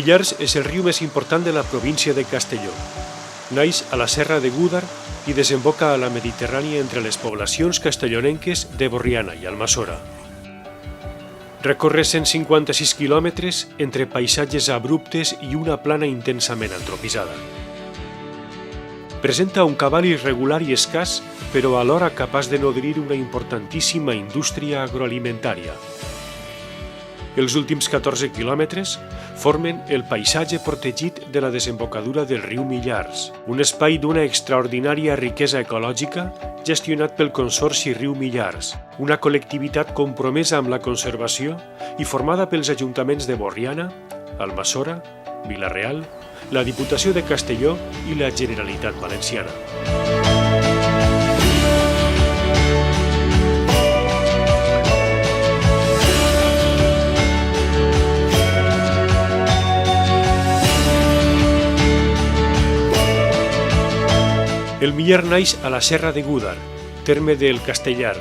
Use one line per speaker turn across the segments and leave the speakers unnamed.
Millars és el riu més important de la província de Castelló. Naix a la serra de Gúdar i desemboca a la Mediterrània entre les poblacions castellonenques de Borriana i Almassora. Recorre 156 quilòmetres entre paisatges abruptes i una plana intensament antropitzada. Presenta un cabal irregular i escàs, però alhora capaç de nodrir una importantíssima indústria agroalimentària. Els últims 14 quilòmetres formen el paisatge protegit de la desembocadura del riu Millars, un espai d'una extraordinària riquesa ecològica gestionat pel Consorci Riu Millars, una col·lectivitat compromesa amb la conservació i formada pels ajuntaments de Borriana, Almassora, Vila-real, la Diputació de Castelló i la Generalitat Valenciana. El Millar naix a la serra de Gúdar, terme del Castellar,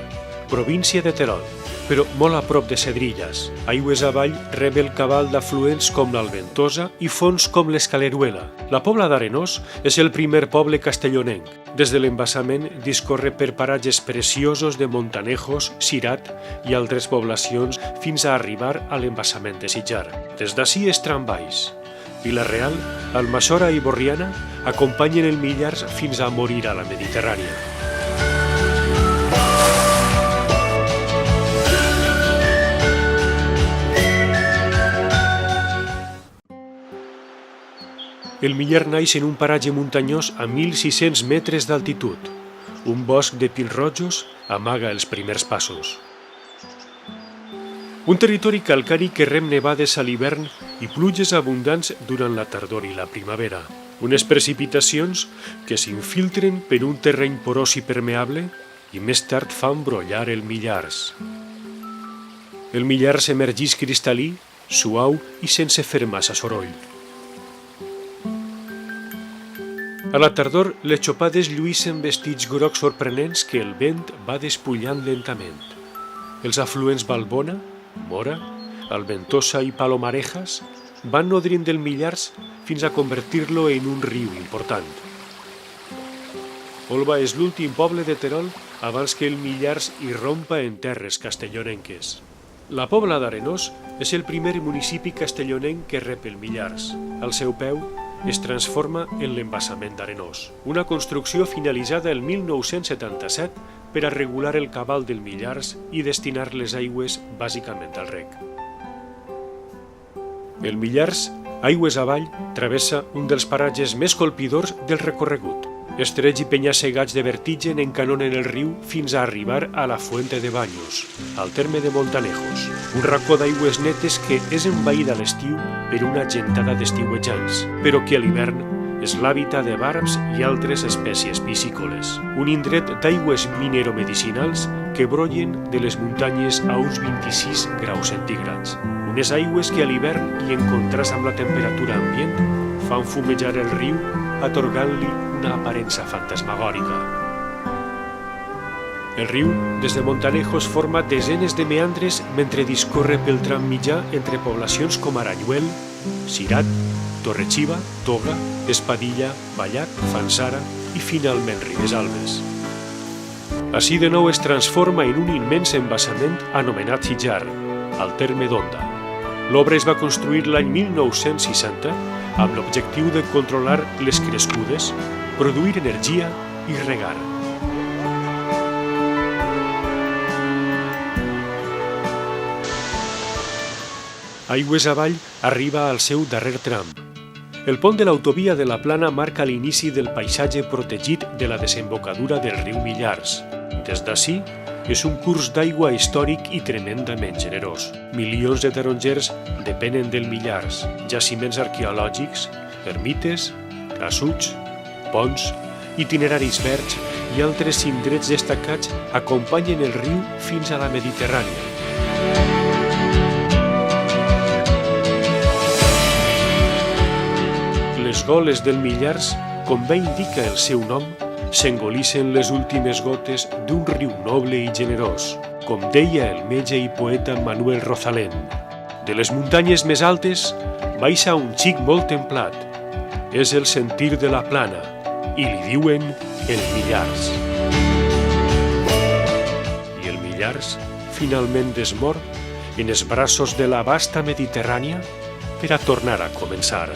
província de Terol, però molt a prop de Cedrilles. Aigües avall rep el cabal d'afluents com l'Alventosa i fonts com l'Escaleruela. La Pobla d'Arenós és el primer poble castellonenc. Des de l'embassament discorre per paratges preciosos de Montanejos, Cirat i altres poblacions fins a arribar a l'embassament de Sitjar. Des d'ací es tramvais. Vila-real, Almassora i Borriana acompanyen el Millars fins a morir a la Mediterrània. El Millar naix en un paratge muntanyós a 1.600 metres d'altitud. Un bosc de pins rojos amaga els primers passos. Un territori calcari que rep nevades a l'hivern i pluges abundants durant la tardor i la primavera. Unes precipitacions que s'infiltren per un terreny porós i permeable i més tard fan brollar el Millars. El Millars emergeix cristal·lí, suau i sense fer massa soroll. A la tardor, les xopades lluïssen vestits grocs sorprenents que el vent va despullant lentament. Els afluents Balbona, Mora, Alventosa i Palomarejas van nodrint del Millars fins a convertir-lo en un riu important. Olva és l'últim poble de Terol abans que el Millars irrompa en terres castellonenques. La Pobla d'Arenós és el primer municipi castellonenc que rep el Millars. Al seu peu es transforma en l'embassament d'Arenós, una construcció finalitzada el 1977 per a regular el cabal del Millars i destinar les aigües bàsicament al reg. El Millars, aigües avall, travessa un dels paratges més colpidors del recorregut. Estreig i penya-segats de vertigen encanonen el riu fins a arribar a la Fuente de Baños, al terme de Montanejos, un racó d'aigües netes que és envaït a l'estiu per una gentada d'estiuejants, però que a l'hivern és l'hàbitat de barbs i altres espècies piscícoles. Un indret d'aigües mineromedicinals que brollen de les muntanyes a uns 26 graus centígrads. Unes aigües que a l'hivern i en contrast amb la temperatura ambient fan fumejar el riu, atorgant-li una aparença fantasmagòrica. El riu, des de Montanejos, forma desenes de meandres mentre discorre pel tram mitjà entre poblacions com Aranyuel, Cirat, Torre-xiva, Toga, Espadilla, Vallat, Fanzara i finalment Ribesalbes. Així de nou es transforma en un immens embassament anomenat Sitjar, al terme d'Onda. L'obra es va construir l'any 1960 amb l'objectiu de controlar les crescudes, produir energia i regar. Aigües avall arriba al seu darrer tram. El pont de l'autovia de la Plana marca l'inici del paisatge protegit de la desembocadura del riu Millars. Des d'ací, és un curs d'aigua històric i tremendament generós. Milions de tarongers depenen del Millars, jaciments arqueològics, ermites, assuts, ponts, itineraris verds i altres indrets destacats acompanyen el riu fins a la Mediterrània. Les goles del Millars, com bé indica el seu nom, s'engolissen les últimes gotes d'un riu noble i generós, com deia el metge i poeta Manuel Rosalén. De les muntanyes més altes baixa un xic molt templat. És el sentir de la plana i li diuen el Millars. I el Millars finalment desmor en els braços de la vasta Mediterrània per a tornar a començar.